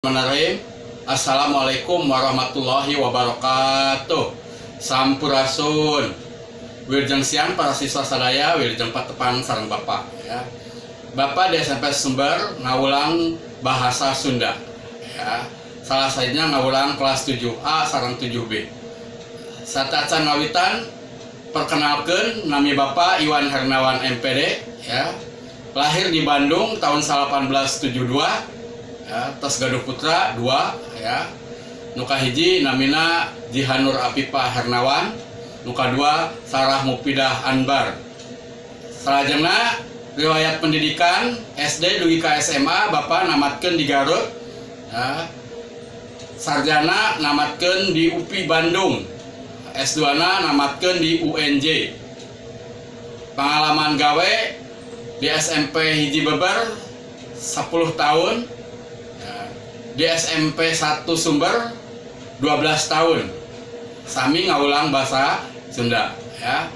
Bismillahirrahmanirrahim. Assalamualaikum warahmatullahi wabarakatuh. Sampurasun. Wilujeng siang para siswa sadaya, wilujeng patepan sareng Bapak ya. Bapak di SMP Sumber ngawulang bahasa Sunda ya. Salah satunya ngawulang kelas 7A sareng 7B. Satacan ngawitan perkenalkeun nami Bapak Iwan Hernawan MPD ya. Lahir di Bandung tahun 1872. Ya, tos Gaduh Putra 2 ya. Nuka hiji namina Jihanur Apipah Hernawan, nuka 2 Sarah Mufidah Anbar. Salajengna riwayat pendidikan SD dugi ka SMA Bapak namatkeun di Garut ya. Sarjana namatkeun di UPI Bandung. S2 na namatkeun di UNJ. Pengalaman gawe di SMP hiji beber 10 tahun. Di SMP 1 Sumber 12 tahun. Sami ngawulang bahasa Sunda ya.